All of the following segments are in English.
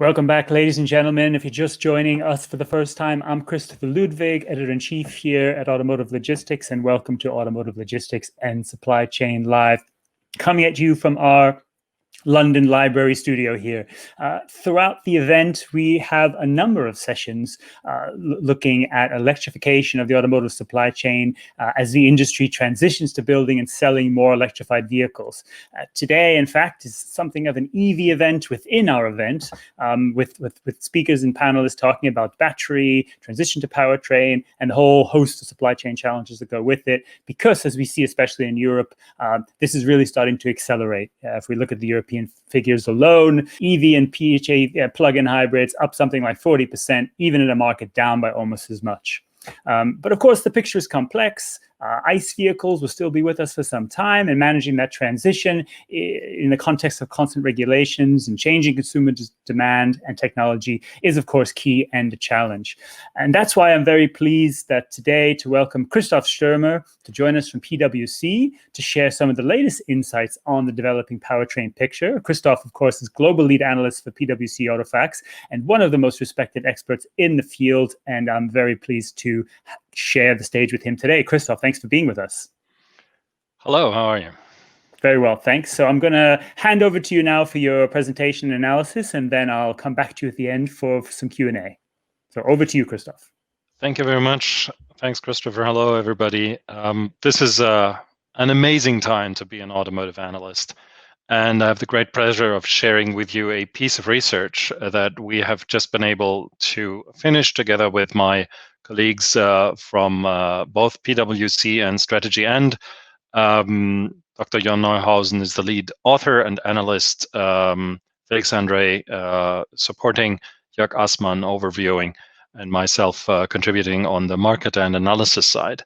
Welcome back, ladies and gentlemen. If you're just joining us for the first time, I'm Christopher Ludwig, Editor-in-Chief here at Automotive Logistics, and welcome to Automotive Logistics and Supply Chain Live, coming at you from our London Library studio here. Throughout the event, we have a number of sessions looking at electrification of the automotive supply chain as the industry transitions to building and selling more electrified vehicles. Today, in fact, is something of an EV event within our event, with speakers and panelists talking about battery, transition to powertrain, and a whole host of supply chain challenges that go with it. Because, as we see, especially in Europe, this is really starting to accelerate. If we look at the European figures alone, EV and PHA plug-in hybrids up something like 40%, even in a market down by almost as much. But of course, the picture is complex. ICE vehicles will still be with us for some time, and managing that transition in the context of constant regulations and changing consumer demand and technology is, of course, key and a challenge. And that's why I'm very pleased that today to welcome Christoph Stürmer to join us from PwC to share some of the latest insights on the developing powertrain picture. Christoph, of course, is Global Lead Analyst for PwC Autofacts and one of the most respected experts in the field, and I'm very pleased to share the stage with him today. Christoph, thanks for being with us. Hello, how are you? Very well, thanks. So I'm going to hand over to you now for your presentation and analysis, and then I'll come back to you at the end for some Q&A. So over to you, Christoph. Thank you very much. Thanks, Christopher. Hello, everybody. This is an amazing time to be an automotive analyst. And I have the great pleasure of sharing with you a piece of research that we have just been able to finish together with my colleagues from both PwC and Strategy, and Dr. Jon Neuhausen is the lead author and analyst, Felix Andre supporting, Jörg Assmann overviewing, and myself contributing on the market and analysis side.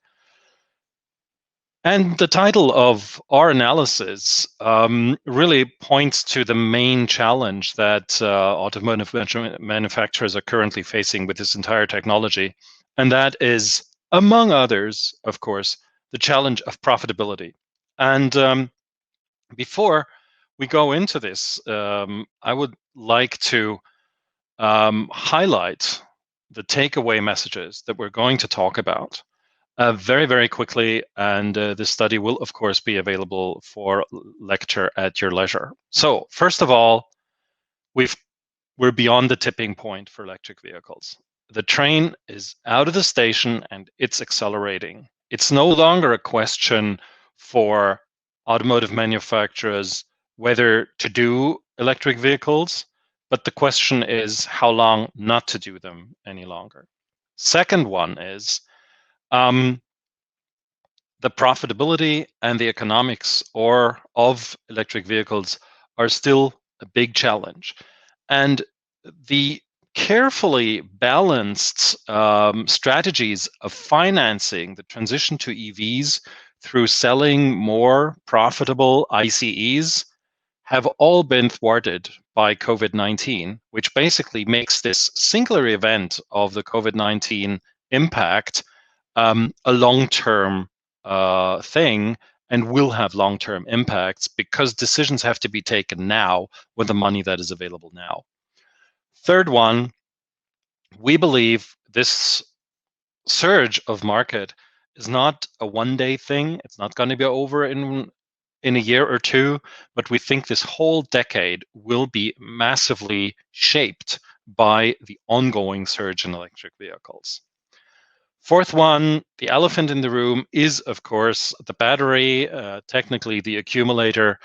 And the title of our analysis really points to the main challenge that automotive manufacturers are currently facing with this entire technology. And that is, among others, of course, the challenge of profitability. And before we go into this, I would like to highlight the takeaway messages that we're going to talk about very, very quickly. And this study will, of course, be available for lecture at your leisure. So first of all, we're beyond the tipping point for electric vehicles. The train is out of the station and it's accelerating. It's no longer a question for automotive manufacturers whether to do electric vehicles, but the question is how long not to do them any longer. Second one is the profitability and the economics of electric vehicles are still a big challenge. And the carefully balanced strategies of financing the transition to EVs through selling more profitable ICEs have all been thwarted by COVID-19, which basically makes this singular event of the COVID-19 impact a long-term thing, and will have long-term impacts because decisions have to be taken now with the money that is available now. Third one, we believe this surge of market is not a one-day thing. It's not going to be over in a year or two, but we think this whole decade will be massively shaped by the ongoing surge in electric vehicles. Fourth one, the elephant in the room is, of course, the battery, technically the accumulator,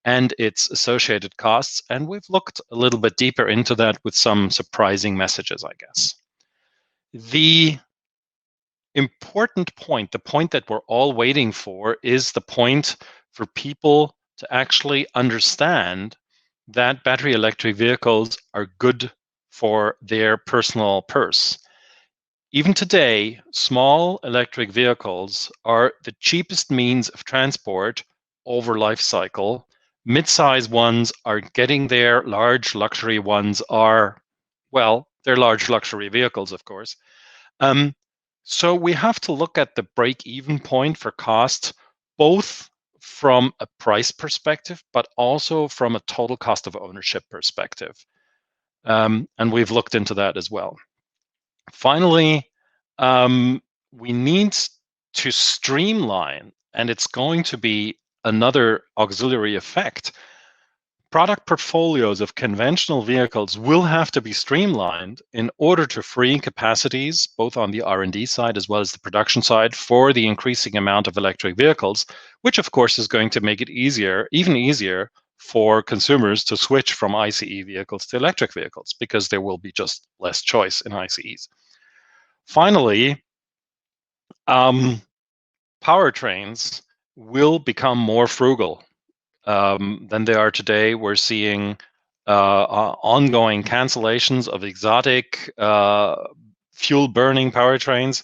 and its associated costs. And we've looked a little bit deeper into that with some surprising messages, I guess. The important point, the point that we're all waiting for, is the point for people to actually understand that battery electric vehicles are good for their personal purse. Even today, small electric vehicles are the cheapest means of transport over life cycle. Mid-size ones are getting there. Large luxury ones are, well, they're large luxury vehicles, of course. So we have to look at the break-even point for cost, both from a price perspective, but also from a total cost of ownership perspective. And we've looked into that as well. Finally, we need to streamline, and it's going to be another auxiliary effect. Product portfolios of conventional vehicles will have to be streamlined in order to free capacities, both on the R&D side as well as the production side, for the increasing amount of electric vehicles, which of course is going to make it easier, even easier, for consumers to switch from ICE vehicles to electric vehicles, because there will be just less choice in ICEs. Finally, powertrains will become more frugal than they are today. We're seeing ongoing cancellations of exotic fuel-burning powertrains.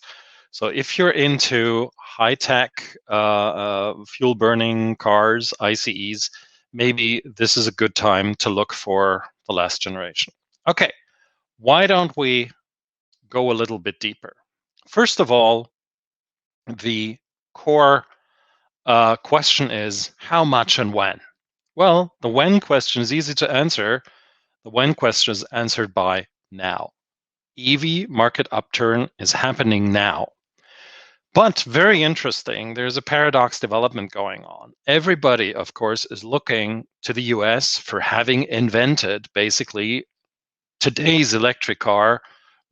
So if you're into high-tech fuel-burning cars, ICEs, maybe this is a good time to look for the last generation. Okay, why don't we go a little bit deeper? First of all, the core question is how much and when? Well, the when question is easy to answer. The when question is answered by now. EV market upturn is happening now. But very interesting, there's a paradox development going on. Everybody, of course, is looking to the US for having invented basically today's electric car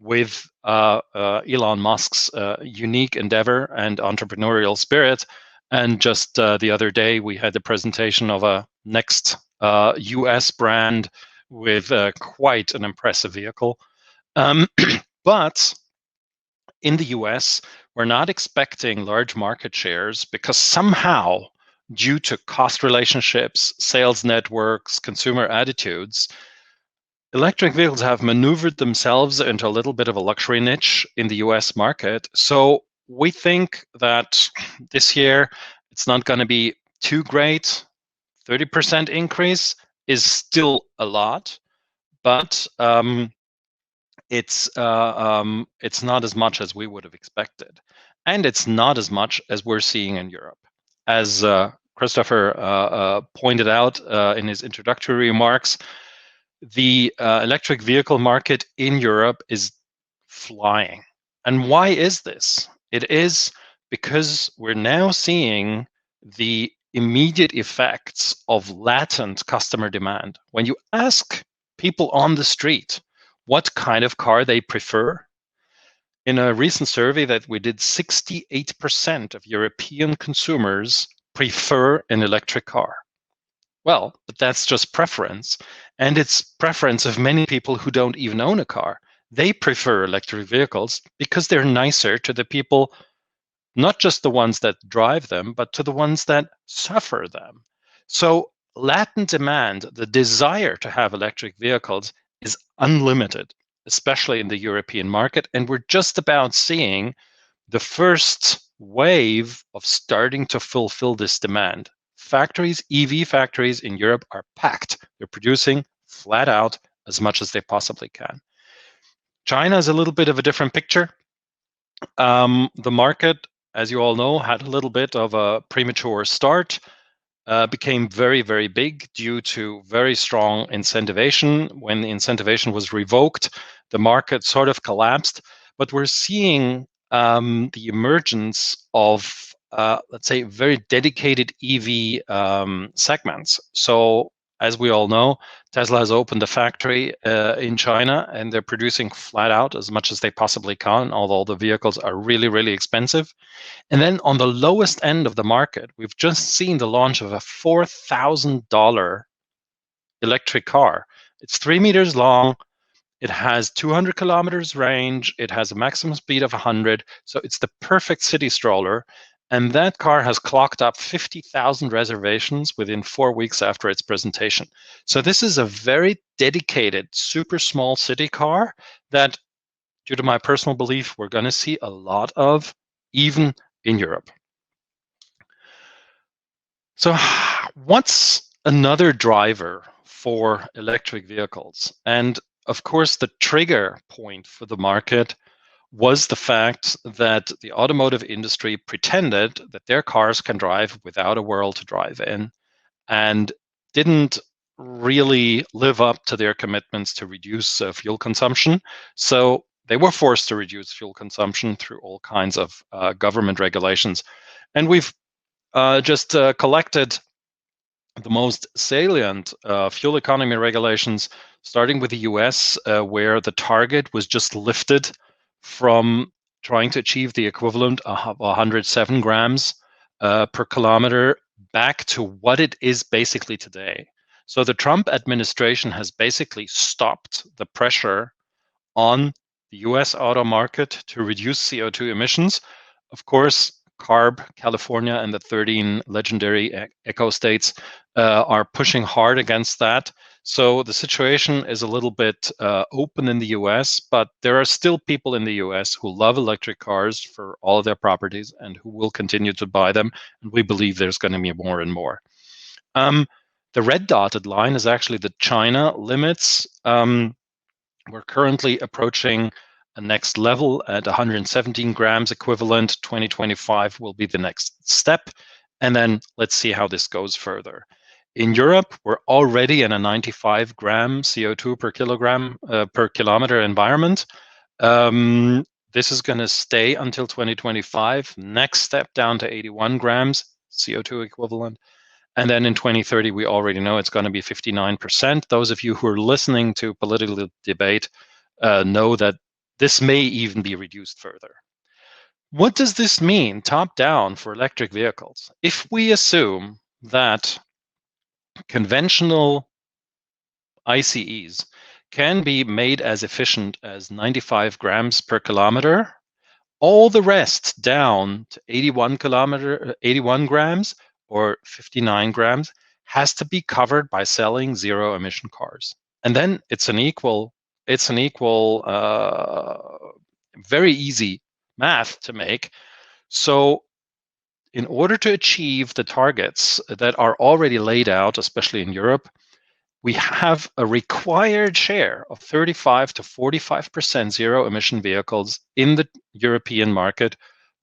with Elon Musk's unique endeavor and entrepreneurial spirit. And just the other day, we had the presentation of a next US brand with quite an impressive vehicle. But in the US, we're not expecting large market shares because somehow, due to cost relationships, sales networks, consumer attitudes, electric vehicles have maneuvered themselves into a little bit of a luxury niche in the US market. So we think that this year it's not going to be too great. 30% increase is still a lot, but it's not as much as we would have expected. And it's not as much as we're seeing in Europe. As Christopher pointed out in his introductory remarks, the electric vehicle market in Europe is flying. And why is this? It is because we're now seeing the immediate effects of latent customer demand. When you ask people on the street what kind of car they prefer, in a recent survey that we did, 68% of European consumers prefer an electric car. Well, but that's just preference. And it's preference of many people who don't even own a car. They prefer electric vehicles because they're nicer to the people, not just the ones that drive them, but to the ones that suffer them. So latent demand, the desire to have electric vehicles, is unlimited, especially in the European market. And we're just about seeing the first wave of starting to fulfill this demand. Factories, EV factories in Europe are packed. They're producing flat out as much as they possibly can. China is a little bit of a different picture. The market, as you all know, had a little bit of a premature start, became very, very big due to very strong incentivization. When the incentivization was revoked, the market sort of collapsed. But we're seeing the emergence of, let's say, very dedicated EV segments. So as we all know, Tesla has opened a factory in China, and they're producing flat out as much as they possibly can, although the vehicles are really, really expensive. And then on the lowest end of the market, we've just seen the launch of a $4,000 electric car. It's 3 meters long. It has 200 kilometers range. It has a maximum speed of 100. So it's the perfect city stroller. And that car has clocked up 50,000 reservations within 4 weeks after its presentation. So this is a very dedicated, super small city car that, due to my personal belief, we're going to see a lot of, even in Europe. So what's another driver for electric vehicles? And of course, the trigger point for the market was the fact that the automotive industry pretended that their cars can drive without a world to drive in, and didn't really live up to their commitments to reduce fuel consumption. So they were forced to reduce fuel consumption through all kinds of government regulations. And we've just collected the most salient fuel economy regulations, starting with the US, where the target was just lifted from trying to achieve the equivalent of 107 grams per kilometer back to what it is basically today. So the Trump administration has basically stopped the pressure on the US auto market to reduce CO2 emissions. Of course, CARB, California, and the 13 legendary eco states are pushing hard against that. So the situation is a little bit open in the US, but there are still people in the US who love electric cars for all of their properties and who will continue to buy them. And we believe there's going to be more and more. The red dotted line is actually the China limits. We're currently approaching a next level at 117 grams equivalent. 2025 will be the next step. And then let's see how this goes further. In Europe, we're already in a 95 gram CO2 per kilogram per kilometer environment. This is going to stay until 2025. Next step down to 81 grams CO2 equivalent. And then in 2030, we already know it's going to be 59%. Those of you who are listening to political debate know that this may even be reduced further. What does this mean top down for electric vehicles? If we assume that conventional ICEs can be made as efficient as 95 grams per kilometer, all the rest down to 81 grams or 59 grams has to be covered by selling zero emission cars. And then it's an equal, very easy math to make. So in order to achieve the targets that are already laid out, especially in Europe, we have a required share of 35 to 45% zero emission vehicles in the European market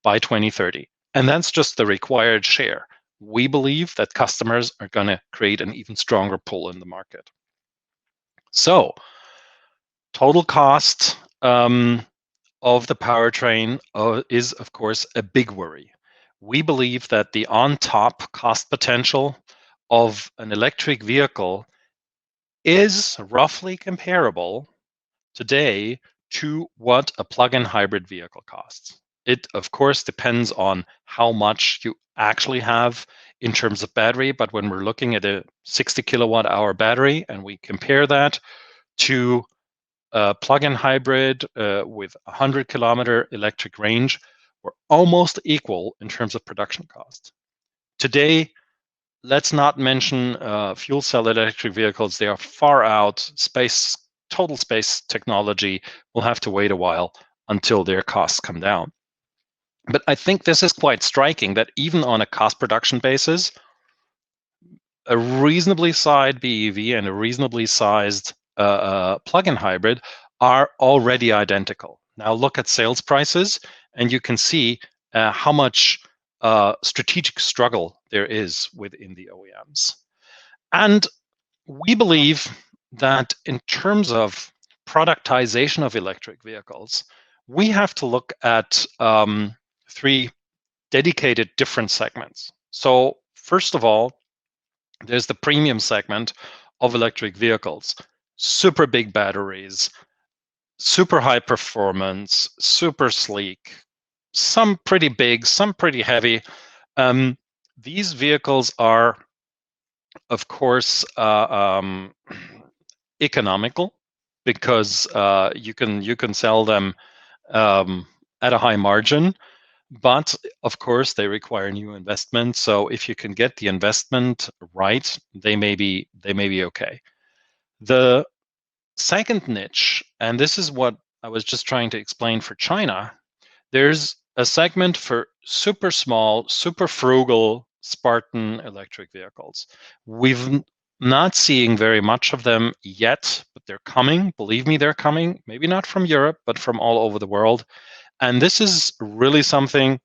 by 2030. And that's just the required share. We believe that customers are going to create an even stronger pull in the market. So, total cost of the powertrain is, of course, a big worry. We believe that the on-top cost potential of an electric vehicle is roughly comparable today to what a plug-in hybrid vehicle costs. It, of course, depends on how much you actually have in terms of battery, but when we're looking at a 60 kilowatt hour battery and we compare that to a plug-in hybrid with 100 kilometer electric range, we're almost equal in terms of production cost. Today, let's not mention fuel cell electric vehicles. They are far out. Total space technology will have to wait a while until their costs come down. But I think this is quite striking that even on a cost production basis, a reasonably sized BEV and a reasonably sized plug-in hybrid are already identical. Now look at sales prices, and you can see how much strategic struggle there is within the OEMs. And we believe that in terms of productization of electric vehicles, we have to look at three dedicated different segments. So first of all, there's the premium segment of electric vehicles. Super big batteries, super high performance, super sleek, some pretty big, some pretty heavy. These vehicles are, of course, economical because you can sell them at a high margin, but of course they require new investment. So if you can get the investment right, they may be okay. The second niche, and this is what I was just trying to explain for China, there's a segment for super small, super frugal Spartan electric vehicles. We've not seeing very much of them yet, but they're coming. Believe me, they're coming. Maybe not from Europe, but from all over the world. And this is really something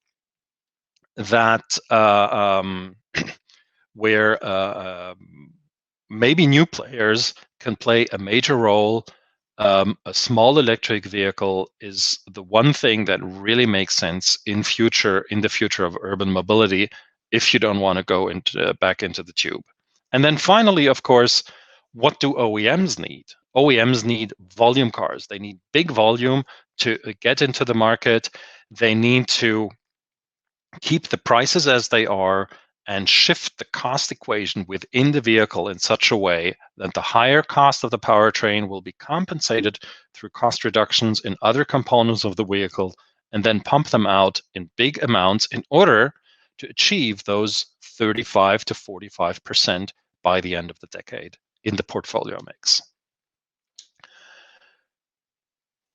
that where maybe new players can play a major role. A small electric vehicle is the one thing that really makes sense in the future of urban mobility, if you don't want to go back into the tube. And then finally, of course, what do OEMs need? OEMs need volume cars. They need big volume to get into the market. They need to keep the prices as they are and shift the cost equation within the vehicle in such a way that the higher cost of the powertrain will be compensated through cost reductions in other components of the vehicle, and then pump them out in big amounts in order to achieve those 35 to 45% by the end of the decade in the portfolio mix.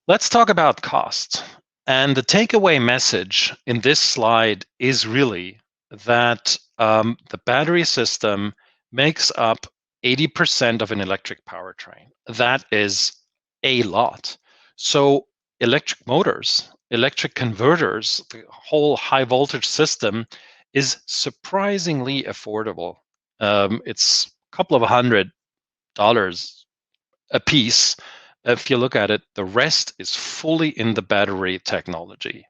Let's talk about cost. And the takeaway message in this slide is really that the battery system makes up 80% of an electric powertrain. That is a lot. So electric motors, electric converters, the whole high voltage system is surprisingly affordable. It's a couple of $100 a piece. If you look at it, the rest is fully in the battery technology.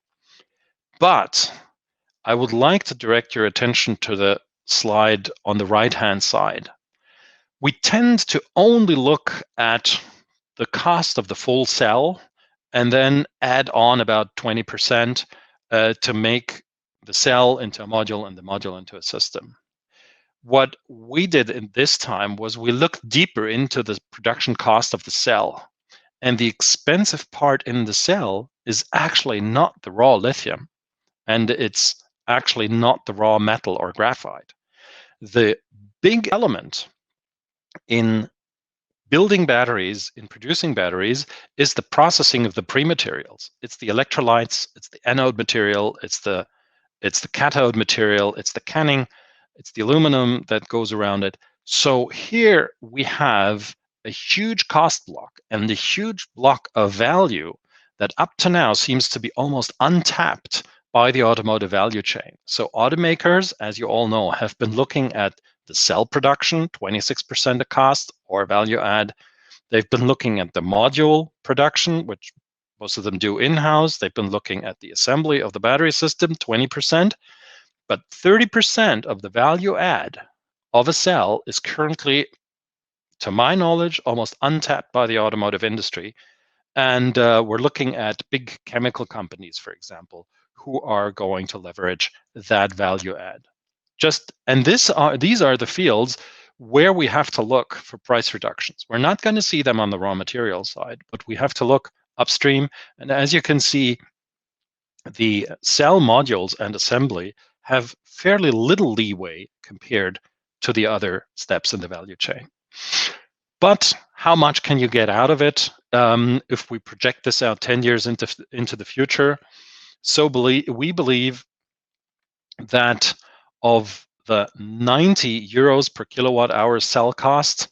But I would like to direct your attention to the slide on the right-hand side. We tend to only look at the cost of the full cell and then add on about 20% to make the cell into a module and the module into a system. What we did in this time was we looked deeper into the production cost of the cell. And the expensive part in the cell is actually not the raw lithium, and it's actually not the raw metal or graphite. The big element in building batteries, in producing batteries, is the processing of the pre-materials. It's the electrolytes, it's the anode material, it's the cathode material, it's the canning, it's the aluminum that goes around it. So here we have a huge cost block and a huge block of value that up to now seems to be almost untapped by the automotive value chain. So automakers, as you all know, have been looking at the cell production, 26% of cost or value add. They've been looking at the module production, which most of them do in-house. They've been looking at the assembly of the battery system, 20%. But 30% of the value add of a cell is currently, to my knowledge, almost untapped by the automotive industry. And we're looking at big chemical companies, for example, who are going to leverage that value add. These are the fields where we have to look for price reductions. We're not going to see them on the raw material side, but we have to look upstream. And as you can see, the cell modules and assembly have fairly little leeway compared to the other steps in the value chain. But how much can you get out of it if we project this out 10 years into the future? So we believe that of the 90 euros per kilowatt hour cell cost,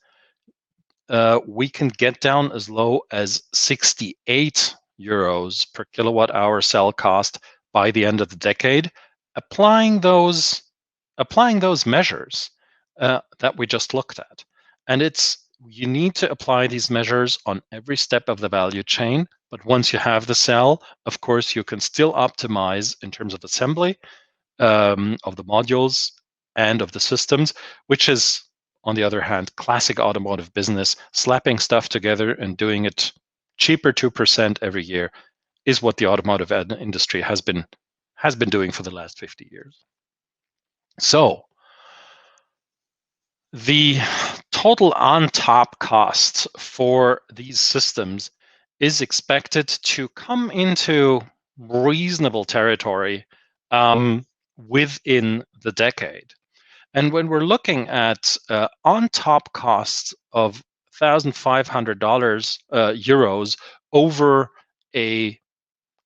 we can get down as low as 68 euros per kilowatt hour cell cost by the end of the decade, applying those measures that we just looked at. And you need to apply these measures on every step of the value chain. But once you have the cell, of course, you can still optimize in terms of assembly of the modules and of the systems, which is, on the other hand, classic automotive business. Slapping stuff together and doing it cheaper 2% every year is what the automotive industry has been doing for the last 50 years. So the total on-top cost for these systems is expected to come into reasonable territory within the decade. And when we're looking at on-top costs of $1,500 euros over a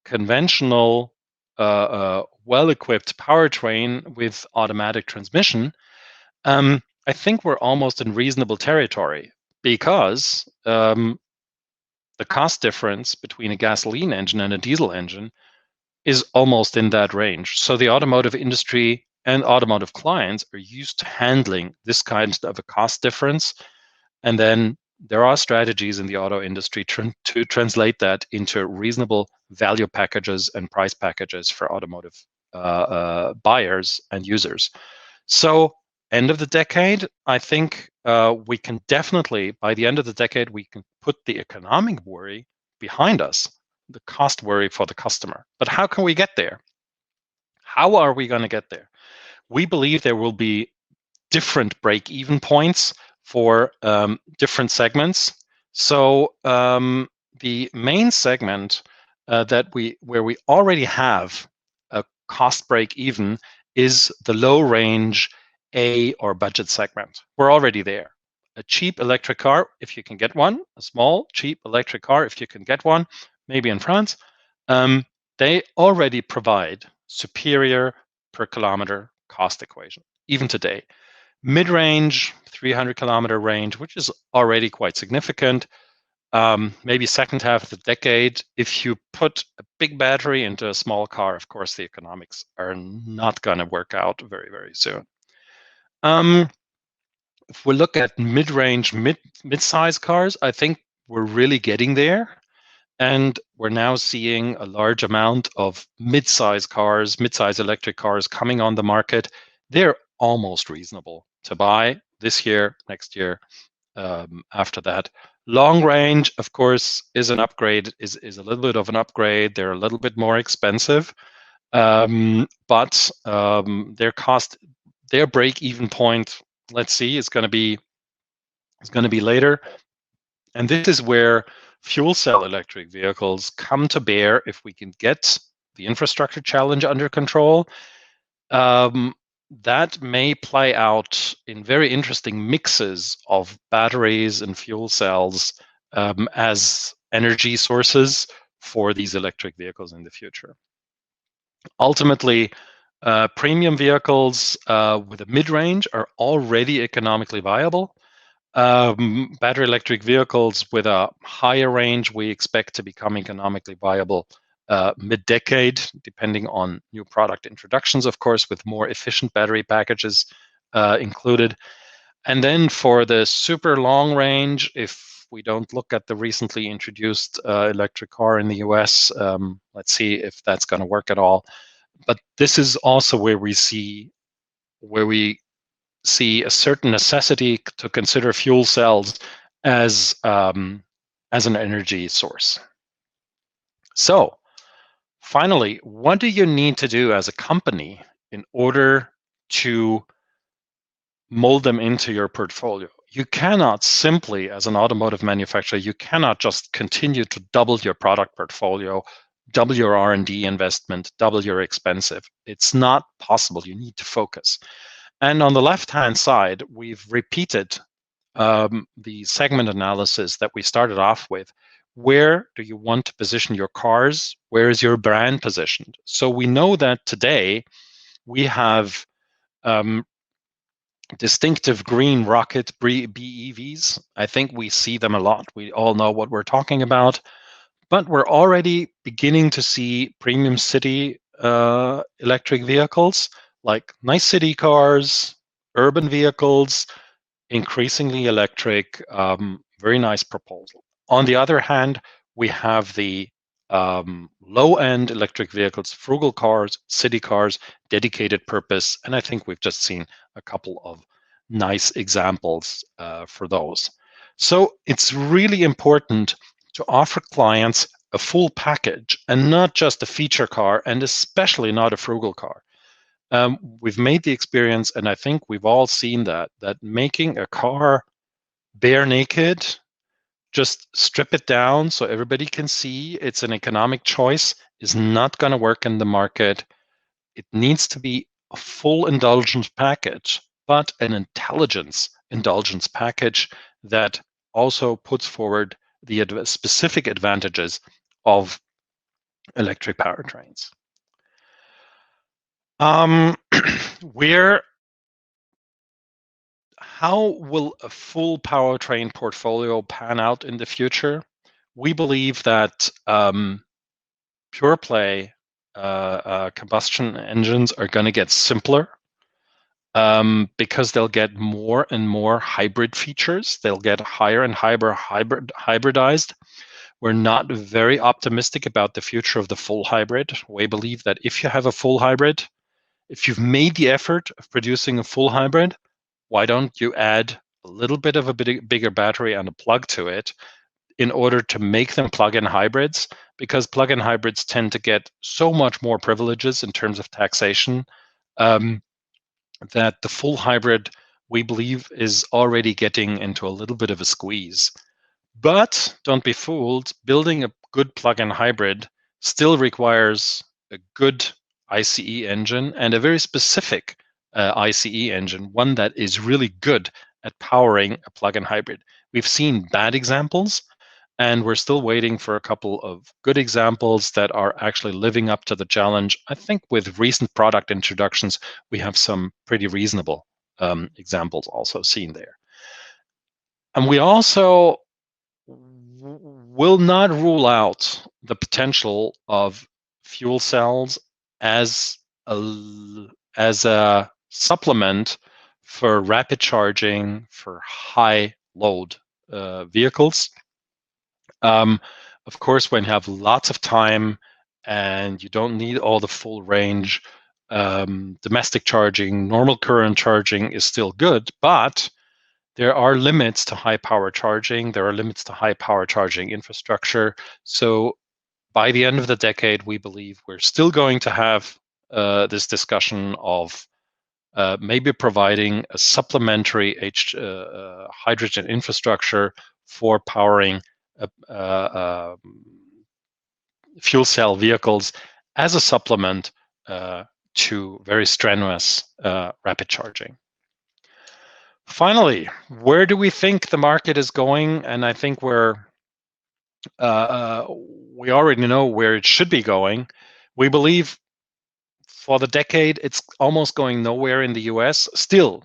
conventional, well-equipped powertrain with automatic transmission, I think we're almost in reasonable territory, because the cost difference between a gasoline engine and a diesel engine is almost in that range. So the automotive industry and automotive clients are used to handling this kind of a cost difference. And then there are strategies in the auto industry to translate that into reasonable value packages and price packages for automotive buyers and users. So end of the decade, I think we can definitely, by the end of the decade, we can put the economic worry behind us, the cost worry for the customer. But how can we get there? How are we going to get there? We believe there will be different break-even points for different segments. So the main segment where we already have a cost break-even is the low-range A or budget segment. We're already there. A cheap electric car, if you can get one, a small, cheap electric car, if you can get one, maybe in France, they already provide superior per kilometer cost equation, even today. Mid-range, 300-kilometer range, which is already quite significant. Maybe second half of the decade, if you put a big battery into a small car, of course, the economics are not going to work out very, very soon. If we look at mid-range, mid-size cars, I think we're really getting there. And we're now seeing a large amount of mid-size cars, mid-size electric cars coming on the market. They're almost reasonable to buy this year, next year, after that. Long range, of course, is an upgrade, is a little bit of an upgrade. They're a little bit more expensive, but their break-even point, let's see, is going to be later. And this is where fuel cell electric vehicles come to bear if we can get the infrastructure challenge under control. That may play out in very interesting mixes of batteries and fuel cells as energy sources for these electric vehicles in the future. Ultimately, premium vehicles with a mid-range are already economically viable. Battery electric vehicles with a higher range, we expect to become economically viable mid-decade, depending on new product introductions, of course, with more efficient battery packages included. And then for the super long range, if we don't look at the recently introduced electric car in the US, let's see if that's going to work at all. But this is also where we see a certain necessity to consider fuel cells as an energy source. So finally, what do you need to do as a company in order to mold them into your portfolio? You cannot simply, as an automotive manufacturer, you cannot just continue to double your product portfolio, double your R&D investment, double your expensive. It's not possible. You need to focus. And on the left-hand side, we've repeated the segment analysis that we started off with. Where do you want to position your cars? Where is your brand positioned? So we know that today we have distinctive green rocket BEVs. I think we see them a lot. We all know what we're talking about. But we're already beginning to see premium city electric vehicles, like nice city cars, urban vehicles, increasingly electric, very nice proposal. On the other hand, we have the low-end electric vehicles, frugal cars, city cars, dedicated purpose, and I think we've just seen a couple of nice examples for those. So it's really important to offer clients a full package and not just a feature car, and especially not a frugal car. We've made the experience, and I think we've all seen that making a car bare naked, just strip it down so everybody can see it's an economic choice, is not going to work in the market. It needs to be a full indulgence package, but an intelligence indulgence package that also puts forward the specific advantages of electric powertrains. How will a full powertrain portfolio pan out in the future? We believe that pure play combustion engines are going to get simpler. because they'll get more and more hybrid features. They'll get higher and hybridized. We're not very optimistic about the future of the full hybrid. We believe that if you have a full hybrid, if you've made the effort of producing a full hybrid, why don't you add a little bit of a bigger battery and a plug to it in order to make them plug-in hybrids? Because plug-in hybrids tend to get so much more privileges in terms of taxation that the full hybrid, we believe, is already getting into a little bit of a squeeze. But don't be fooled, building a good plug-in hybrid still requires a good ICE engine and a very specific ICE engine, one that is really good at powering a plug-in hybrid. We've seen bad examples, and we're still waiting for a couple of good examples that are actually living up to the challenge. I think with recent product introductions, we have some pretty reasonable examples also seen there. And we also will not rule out the potential of fuel cells as a supplement for rapid charging for high load vehicles. Of course, when you have lots of time and you don't need all the full range, domestic charging, normal current charging is still good, but there are limits to high power charging. There are limits to high power charging infrastructure. So by the end of the decade, we believe we're still going to have this discussion of maybe providing a supplementary hydrogen infrastructure for powering fuel cell vehicles as a supplement to very strenuous rapid charging. Finally, where do we think the market is going? And I think we already know where it should be going. We believe for the decade, it's almost going nowhere in the US. Still,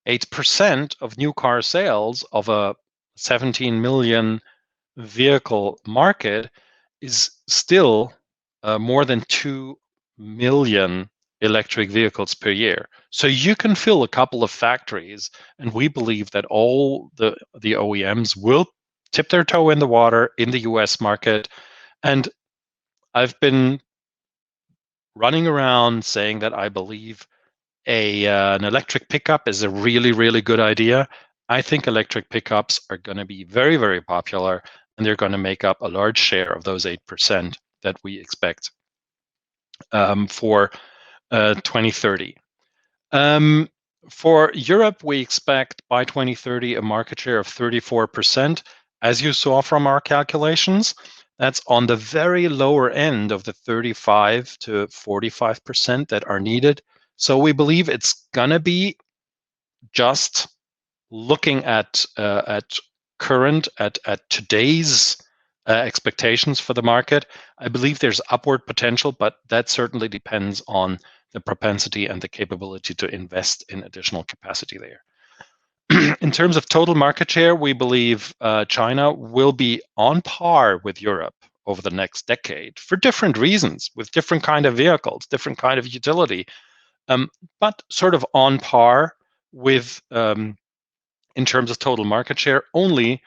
8% of new car sales of a 17 million vehicle market is still more than 2 million electric vehicles per year. So you can fill a couple of factories, and we believe that all the OEMs will tip their toe in the water in the US market. And I've been running around saying that I believe an electric pickup is a really, really good idea. I think electric pickups are going to be very, very popular, and they're going to make up a large share of those 8% that we expect for 2030. For Europe, we expect by 2030 a market share of 34%. As you saw from our calculations, that's on the very lower end of the 35 to 45% that are needed. So we believe it's gonna be just looking at today's expectations for the market. I believe there's upward potential, but that certainly depends on the propensity and the capability to invest in additional capacity there. In terms of total market share, we believe China will be on par with Europe over the next decade for different reasons, with different kind of vehicles, different kind of utility, but sort of on par with, in terms of total market share. Only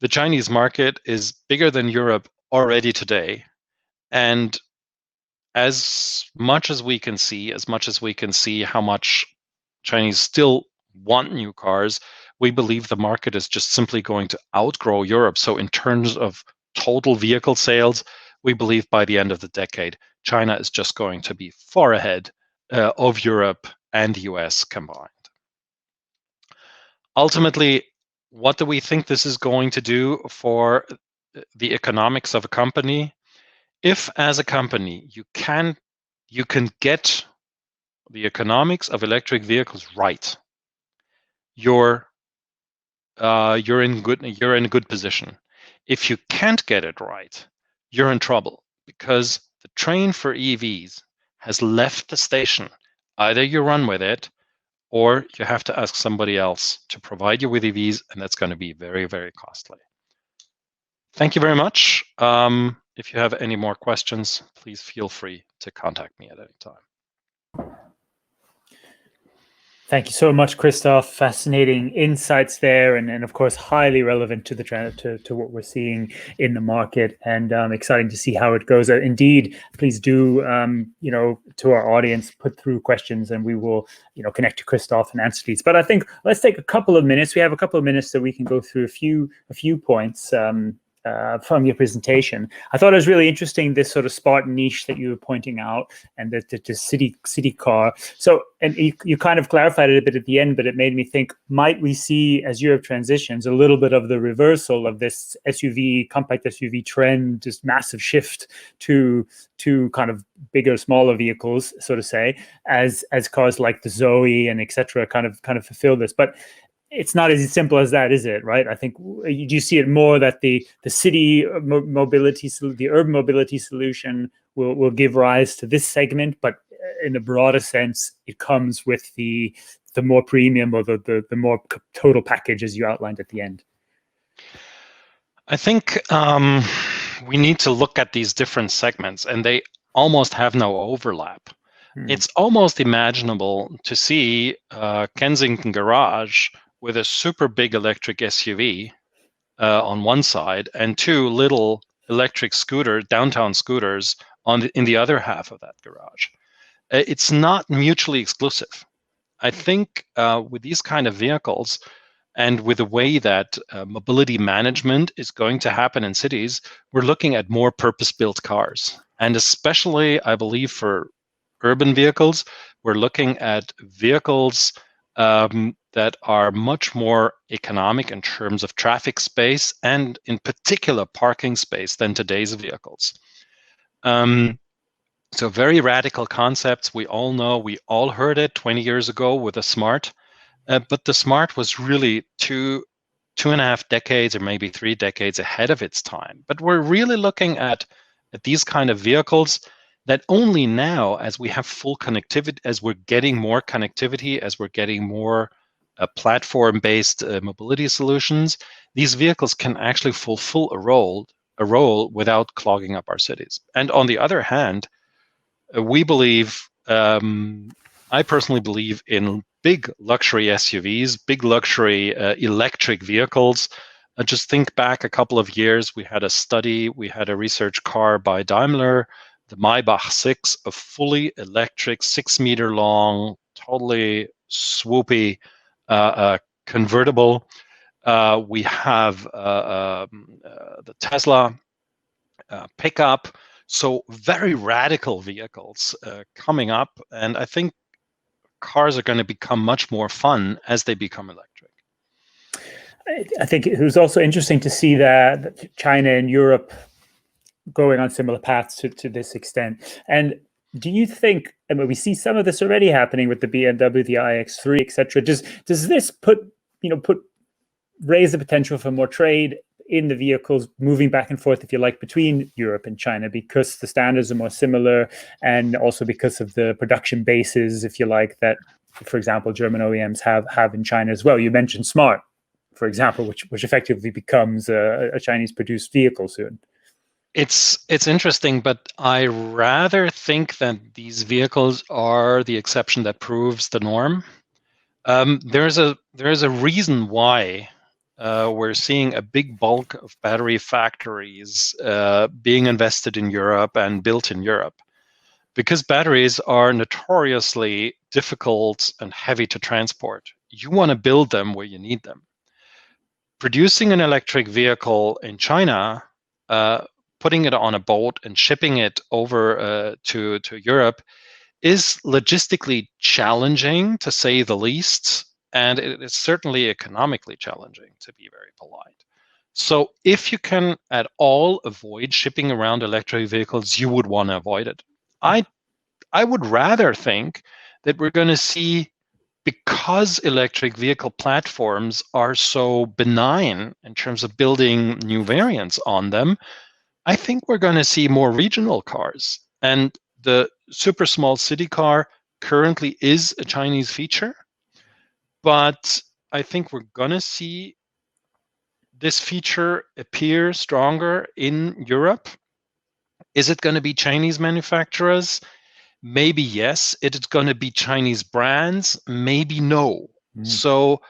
the Chinese market is bigger than Europe already today. And as much as we can see how much Chinese still want new cars, we believe the market is just simply going to outgrow Europe. So in terms of total vehicle sales, we believe by the end of the decade, China is just going to be far ahead of Europe and the US combined. Ultimately, what do we think this is going to do for the economics of a company? If as a company you can get the economics of electric vehicles right, you're in a good position. If you can't get it right, you're in trouble, because the train for EVs has left the station. Either you run with it, or you have to ask somebody else to provide you with EVs, and that's going to be very, very costly. Thank you very much. If you have any more questions, please feel free to contact me at any time. Thank you so much, Christoph. Fascinating insights there, and of course, highly relevant to the trend to what we're seeing in the market, and exciting to see how it goes. Indeed, please do, to our audience, put through questions, and we will, connect to Christoph and answer these. But I think let's take a couple of minutes. We have a couple of minutes that we can go through a few points. From your presentation, I thought it was really interesting, this sort of Spartan niche that you were pointing out, and the city car. So, and you kind of clarified it a bit at the end, but it made me think: might we see, as Europe transitions, a little bit of the reversal of this compact SUV trend, this massive shift to kind of bigger, smaller vehicles, so to say, as cars like the Zoe and etc. kind of fulfill this, but it's not as simple as that, is it? Right? I think you see it more that the city mobility, the urban mobility solution will give rise to this segment, but in a broader sense, it comes with the more premium or the more total package, as you outlined at the end. I think we need to look at these different segments, and they almost have no overlap. It's almost imaginable to see Kensington Garage with a super big electric SUV on one side and two little electric downtown scooters in the other half of that garage. It's not mutually exclusive. I think with these kind of vehicles and with the way that mobility management is going to happen in cities, we're looking at more purpose-built cars. And especially, I believe, for urban vehicles, we're looking at vehicles that are much more economic in terms of traffic space and in particular parking space than today's vehicles. So very radical concepts. We all know, we all heard it 20 years ago with the Smart, but the Smart was really two and a half decades or maybe 3 decades ahead of its time. But we're really looking at these kind of vehicles that only now, as we have full connectivity, as we're getting more connectivity, as we're getting more platform-based mobility solutions, these vehicles can actually fulfill a role without clogging up our cities. And on the other hand, we believe, I personally believe in big luxury SUVs, big luxury electric vehicles. Just think back a couple of years, we had a research car by Daimler, the Maybach 6, a fully electric, 6-meter long, totally swoopy convertible. We have the Tesla pickup. So very radical vehicles coming up. And I think cars are going to become much more fun as they become electric. I think it was also interesting to see that China and Europe going on similar paths to this extent. And do you think, I mean, we see some of this already happening with the BMW, the iX3, etc. Does this raise the potential for more trade in the vehicles moving back and forth, if you like, between Europe and China, because the standards are more similar, and also because of the production bases, if you like, that, for example, German OEMs have in China as well? You mentioned Smart, for example, which effectively becomes a Chinese-produced vehicle soon. It's interesting, but I rather think that these vehicles are the exception that proves the norm. There's a reason why we're seeing a big bulk of battery factories being invested in Europe and built in Europe, because batteries are notoriously difficult and heavy to transport. You want to build them where you need them. Producing an electric vehicle in China, putting it on a boat and shipping it over to Europe is logistically challenging, to say the least, and it is certainly economically challenging, to be very polite. So if you can at all avoid shipping around electric vehicles, you would want to avoid it. I would rather think that we're going to see, because electric vehicle platforms are so benign in terms of building new variants on them, I think we're going to see more regional cars. And the super small city car currently is a Chinese feature, but I think we're going to see this feature appear stronger in Europe. Is it going to be Chinese manufacturers? maybe yes. Is it going to be Chinese brands? Maybe no. So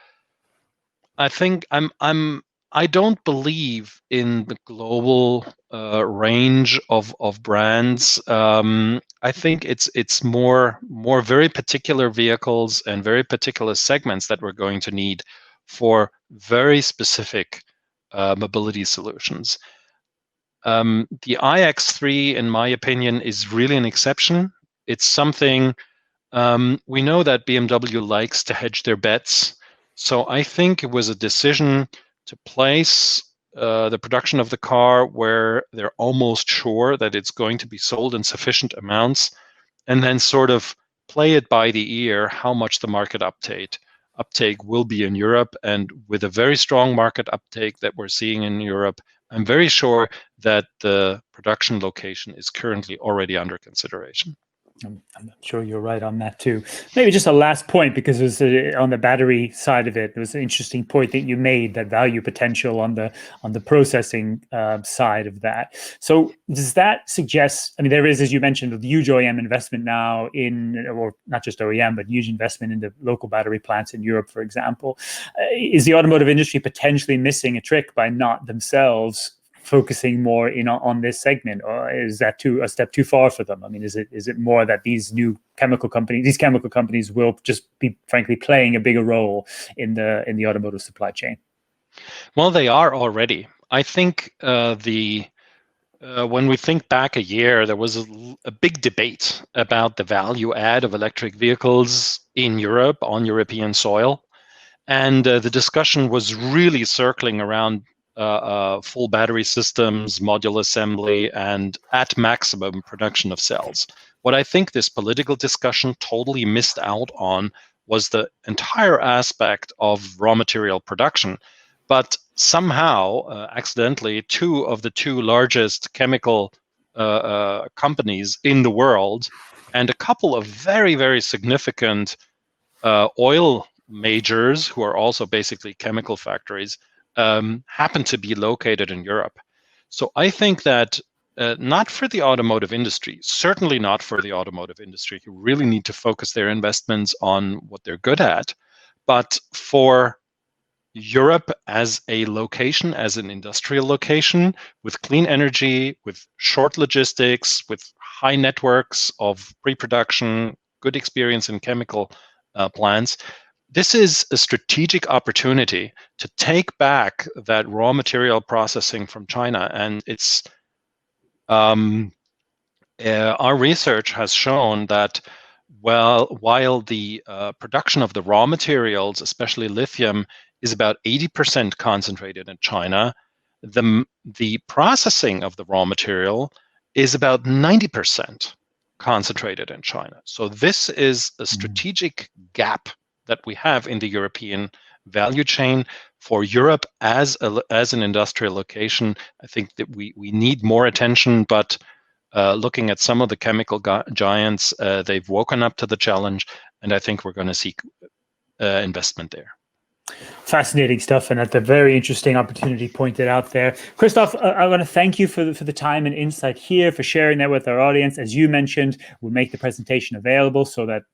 I think I don't believe in the global range of brands. I think it's more very particular vehicles and very particular segments that we're going to need for very specific mobility solutions. The iX3, in my opinion, is really an exception. It's something we know that BMW likes to hedge their bets. So I think it was a decision to place the production of the car where they're almost sure that it's going to be sold in sufficient amounts, and then sort of play it by the ear how much the market uptake will be in Europe. And with a very strong market uptake that we're seeing in Europe, I'm very sure that the production location is currently already under consideration. I'm sure you're right on that too. Maybe just a last point, because it was on the battery side of it. It was an interesting point that you made, that value potential on the processing side of that. So does that suggest? I mean, there is, as you mentioned, a huge OEM investment now in, or not just OEM, but huge investment in the local battery plants in Europe, for example. Is the automotive industry potentially missing a trick by not themselves focusing more on this segment, or is that a step too far for them? I mean, is it more that these chemical companies will just be, frankly, playing a bigger role in the automotive supply chain? Well, they are already. I think when we think back a year, there was a big debate about the value add of electric vehicles in Europe on European soil, and the discussion was really circling around full battery systems, module assembly, and at maximum production of cells. What I think this political discussion totally missed out on was the entire aspect of raw material production. But somehow, accidentally, two of the largest chemical companies in the world and a couple of very, very significant oil majors, who are also basically chemical factories, happen to be located in Europe. So I think that not for the automotive industry, certainly not for the automotive industry, who really need to focus their investments on what they're good at, but for Europe as a location, as an industrial location, with clean energy, with short logistics, with high networks of pre-production, good experience in chemical plants. This is a strategic opportunity to take back that raw material processing from China. And it's our research has shown that while the production of the raw materials, especially lithium, is about 80% concentrated in China, the processing of the raw material is about 90% concentrated in China. So this is a strategic gap that we have in the European value chain. For Europe as an industrial location, I think that we need more attention, but looking at some of the chemical giants, they've woken up to the challenge, and I think we're going to see investment there. Fascinating stuff, and that's a very interesting opportunity pointed out there. Christoph, I want to thank you for the time and insight here, for sharing that with our audience. As you mentioned, we'll make the presentation available so that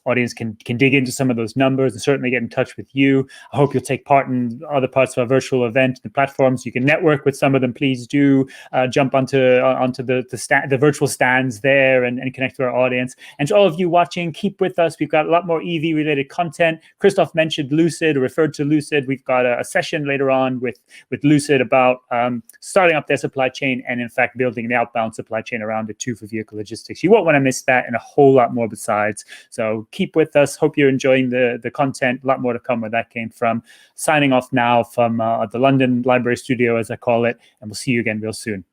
audience can dig into some of those numbers and certainly get in touch with you. I hope you'll take part in other parts of our virtual event, the platforms. You can network with some of them. Please do jump onto the virtual stands there and connect to our audience. And to all of you watching, keep with us. We've got a lot more EV related content. Christoph mentioned Lucid, or referred to Lucid. We've got a session later on with Lucid about starting up their supply chain and, in fact, building an outbound supply chain around it too for vehicle logistics. You won't want to miss that, and a whole lot more besides. So keep with us. Hope you're enjoying the content. A lot more to come where that came from. Signing off now from the London Library Studio, as I call it, and we'll see you again real soon.